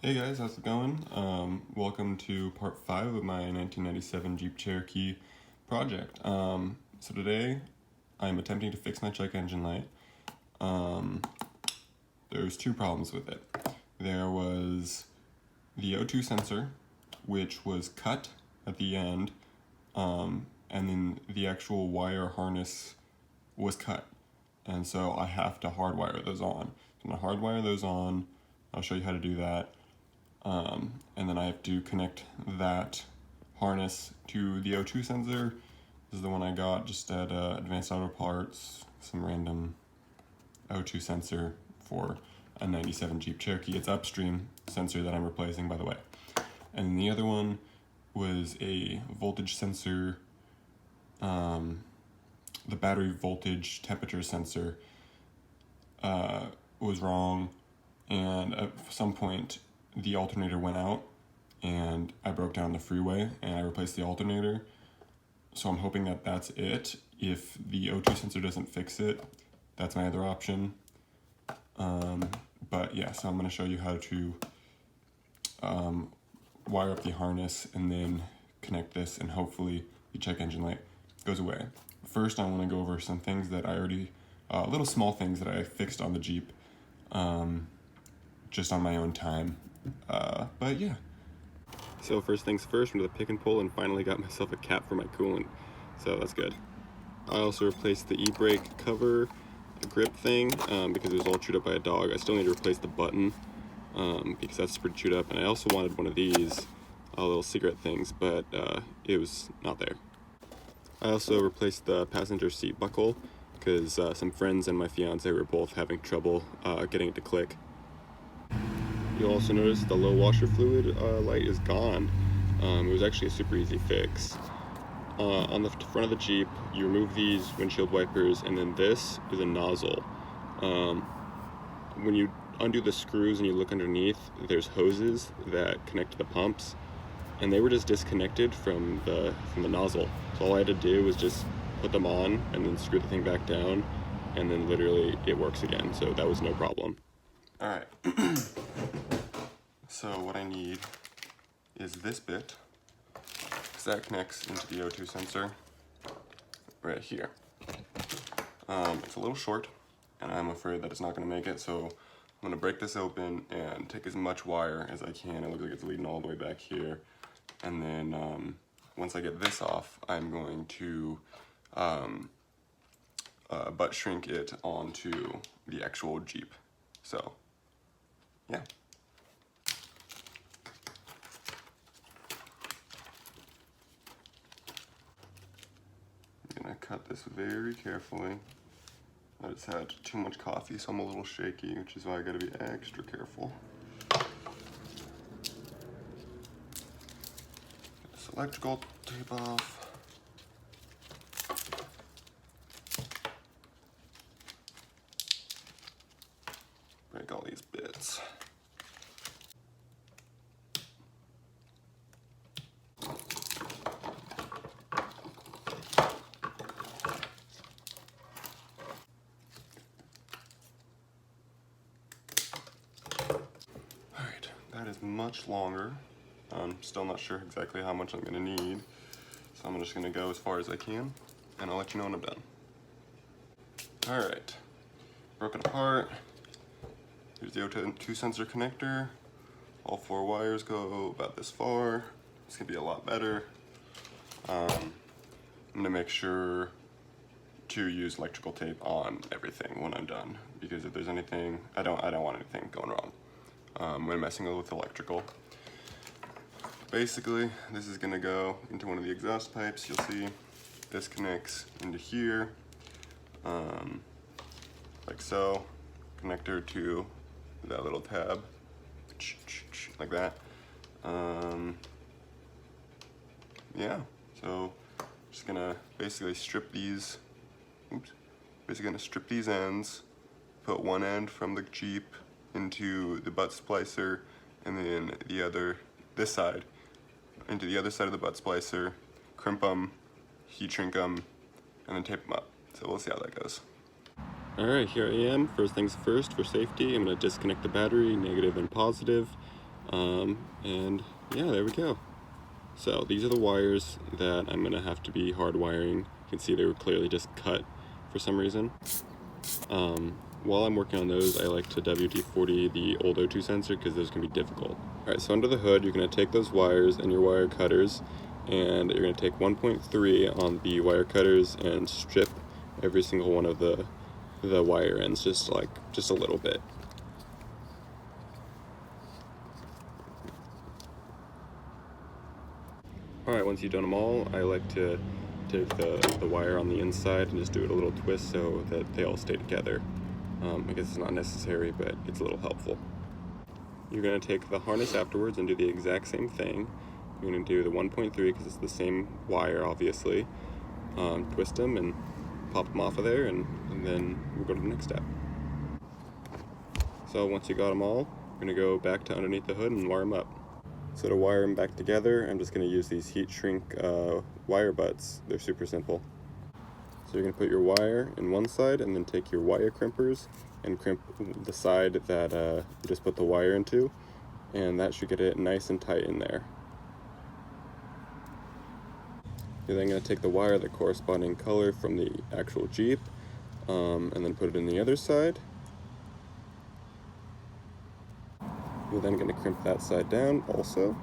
Hey guys, how's it going? Welcome to part 5 of my 1997 Jeep Cherokee project. So today I'm attempting to fix my check engine light. There's two problems with it. There was the O2 sensor, which was cut at the end, and then the actual wire harness was cut. And so I have to hardwire those on. So I'm gonna hardwire those on. I'll show you how to do that. And then I have to connect that harness to the O2 sensor. This is the one I got just at Advanced Auto Parts, some random O2 sensor for a 97 Jeep Cherokee. It's Upstream sensor that I'm replacing, by the way. And the other one was a voltage sensor, the battery voltage temperature sensor was wrong, and at some point the alternator went out and I broke down the freeway and I replaced the alternator. So I'm hoping that that's it. If the O2 sensor doesn't fix it, that's my other option. But yeah, so I'm going to show you how to wire up the harness and then connect this, and hopefully the check engine light goes away. First, I want to go over some things that I already, little small things that I fixed on the Jeep, just on my own time. But yeah. So first things first, went to the pick and pull and finally got myself a cap for my coolant. So that's good. I also replaced the e-brake cover, the grip thing, because it was all chewed up by a dog. I still need to replace the button, because that's pretty chewed up. And I also wanted one of these little cigarette things, but it was not there. I also replaced the passenger seat buckle because some friends and my fiance were both having trouble getting it to click. You'll also notice the low washer fluid light is gone. It was actually a super easy fix. On the front of the Jeep, you remove these windshield wipers, and then this is a nozzle. When you undo the screws and you look underneath, there's hoses that connect to the pumps, and they were just disconnected from the nozzle. So all I had to do was just put them on and then screw the thing back down, and then literally it works again. So that was no problem. All right. So what I need is this bit, because that connects into the O2 sensor right here. It's a little short, and I'm afraid that it's not going to make it, so I'm going to break this open and take as much wire as I can. It looks like it's leading all the way back here. And then once I get this off, I'm going to butt shrink it onto the actual Jeep. So, yeah. I'm gonna cut this very carefully. I just had too much coffee, so I'm a little shaky, which is why I gotta be extra careful. Get this electrical tape off. Break all these bits. Alright, that is much longer. I'm still not sure exactly how much I'm gonna need, so I'm just gonna go as far as I can, and I'll let you know when I'm done. Alright, broke it apart. Here's the O2 sensor connector. All 4 wires go about this far. It's gonna be a lot better. I'm gonna make sure to use electrical tape on everything when I'm done, because if there's anything, I don't want anything going wrong when messing with electrical. Basically, this is gonna go into one of the exhaust pipes. You'll see this connects into here, like so. Connector to that little tab, like that. Yeah, so just gonna basically strip these, ends, put one end from the Jeep into the butt splicer, and then the other, this side, into the other side of the butt splicer, crimp them, heat shrink them, and then tape them up. So we'll see how that goes. Alright, here I am. First things first, for safety, I'm going to disconnect the battery, negative and positive, And yeah, there we go. So these are the wires that I'm gonna have to be hardwiring. You can see they were clearly just cut for some reason. While I'm working on those, I like to WD-40 the old O2 sensor because those can be difficult. Alright, so under the hood, you're gonna take those wires and your wire cutters, and you're gonna take 1.3 on the wire cutters and strip every single one of the wire ends, just a little bit. Alright, once you've done them all, I like to take the wire on the inside and just do it a little twist so that they all stay together. I guess it's not necessary, but it's a little helpful. You're going to take the harness afterwards and do the exact same thing. You're going to do the 1.3 because it's the same wire, obviously. Twist them and pop them off of there, and then we'll go to the next step. So once you got them all, you're going to go back to underneath the hood and wire them up. So to wire them back together, I'm just going to use these heat shrink wire butts. They're super simple. So you're going to put your wire in one side and then take your wire crimpers and crimp the side that you just put the wire into, and that should get it nice and tight in there. You're then going to take the wire, the corresponding color from the actual Jeep, and then put it in the other side. You're then going to crimp that side down also.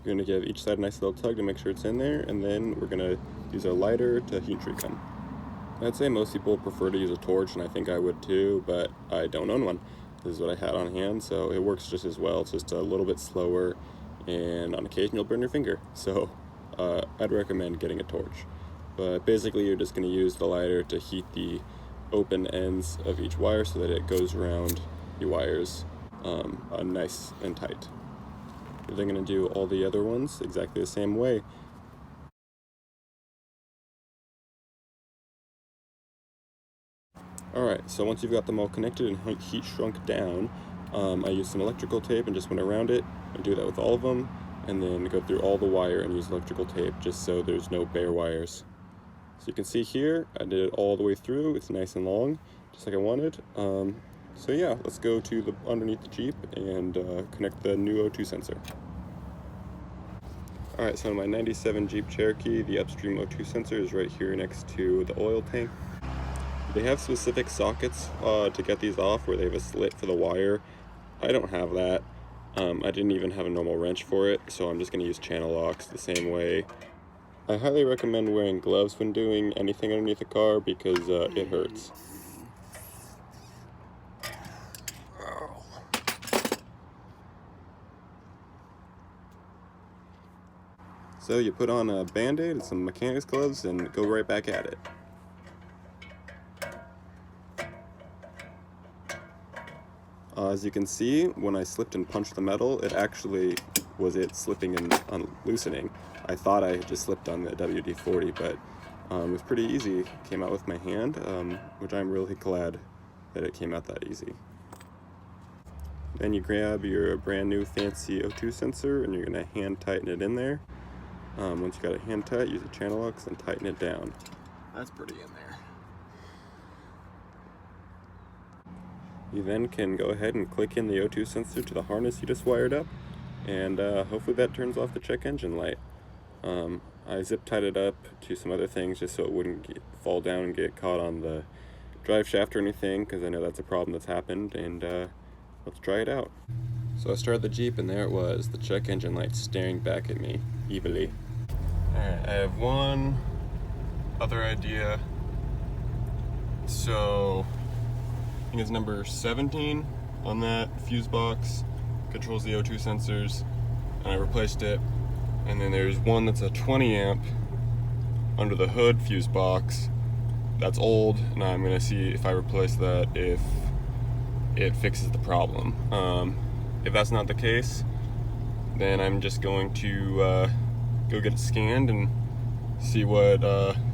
You're going to give each side a nice little tug to make sure it's in there, and then we're going to use our lighter to heat shrink them. I'd say most people prefer to use a torch, and I think I would too, but I don't own one. This is what I had on hand, so it works just as well. It's just a little bit slower, and on occasion you'll burn your finger. So I'd recommend getting a torch. But basically you're just going to use the lighter to heat the open ends of each wire so that it goes around your wires nice and tight. You're then going to do all the other ones exactly the same way. Alright, so once you've got them all connected and heat shrunk down, I used some electrical tape and just went around it. I do that with all of them, and then go through all the wire and use electrical tape just so there's no bare wires. So you can see here, I did it all the way through. It's nice and long, just like I wanted. So yeah, let's go to underneath the Jeep and connect the new O2 sensor. Alright, so in my 97 Jeep Cherokee, the Upstream O2 sensor is right here next to the oil tank. They have specific sockets to get these off where they have a slit for the wire. I don't have that. I didn't even have a normal wrench for it, so I'm just going to use channel locks the same way. I highly recommend wearing gloves when doing anything underneath a car because it hurts. So you put on a Band-Aid and some mechanics gloves and go right back at it. As you can see, when I slipped and punched the metal, it actually was it slipping and loosening. I thought I had just slipped on the WD-40, but it was pretty easy. It came out with my hand, which I'm really glad that it came out that easy. Then you grab your brand new fancy O2 sensor and you're going to hand tighten it in there. Once you got it hand tight, use the channel locks and tighten it down. That's pretty in there. You then can go ahead and click in the O2 sensor to the harness you just wired up, and hopefully that turns off the check engine light. I zip tied it up to some other things just so it wouldn't fall down and get caught on the drive shaft or anything, because I know that's a problem that's happened, and let's try it out. So I started the Jeep and there it was, the check engine light staring back at me evilly. Alright, I have one other idea. So I think it's number 17 on that fuse box, controls the O2 sensors, and I replaced it. And then there's one that's a 20 amp under the hood fuse box that's old, and I'm gonna see if I replace that, if it fixes the problem. If that's not the case, then I'm just going to go get it scanned and see what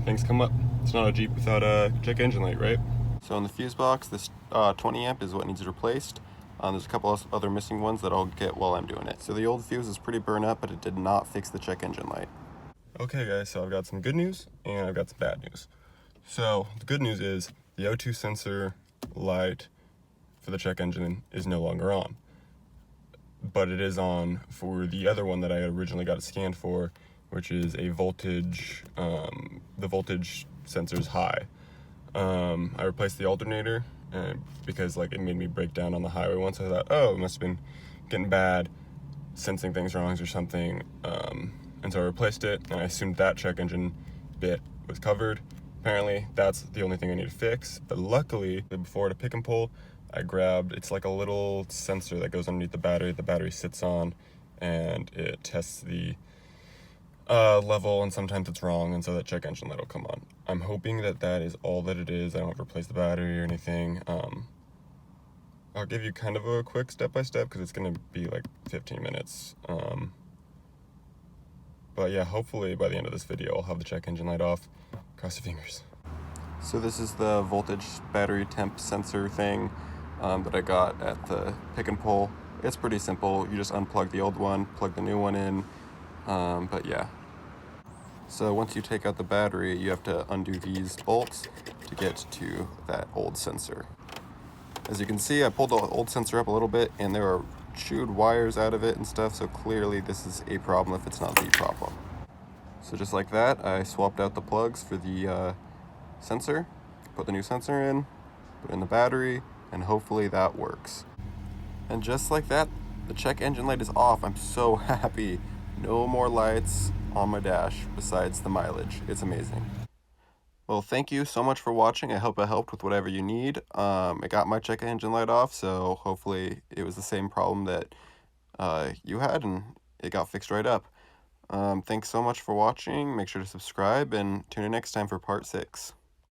things come up. It's not a Jeep without a check engine light, right? So in the fuse box, this 20 amp is what needs replaced. There's a couple of other missing ones that I'll get while I'm doing it. So the old fuse is pretty burnt up, but it did not fix the check engine light. Okay guys, so I've got some good news and I've got some bad news. So the good news is the O2 sensor light for the check engine is no longer on. But it is on for the other one that I originally got it scanned for, which is a voltage, the voltage sensor is high. I replaced the alternator because like it made me break down on the highway once. I thought, oh, it must have been getting bad, sensing things wrong or something. And so I replaced it, and I assumed that check engine bit was covered. Apparently, that's the only thing I need to fix. But luckily, before the pick and pull, I grabbed, it's like a little sensor that goes underneath the battery sits on, and it tests the level, and sometimes it's wrong, and so that check engine light will come on. I'm hoping that that is all that it is. I don't have to replace the battery or anything. I'll give you kind of a quick step-by-step because it's going to be like 15 minutes. But yeah, hopefully by the end of this video, I'll have the check engine light off. Cross your fingers. So this is the voltage battery temp sensor thing that I got at the pick and pull. It's pretty simple. You just unplug the old one, plug the new one in. But yeah. So once you take out the battery, you have to undo these bolts to get to that old sensor. As you can see, I pulled the old sensor up a little bit, and there are chewed wires out of it and stuff, so clearly this is a problem if it's not the problem. So just like that, I swapped out the plugs for the sensor, put the new sensor in, put in the battery, and hopefully that works. And just like that, the check engine light is off. I'm so happy. No more lights on my dash besides the mileage. It's amazing. Well, thank you so much for watching. I hope I helped with whatever you need. I got my check engine light off, so hopefully it was the same problem that you had and it got fixed right up. Thanks so much for watching. Make sure to subscribe and tune in next time for part 6.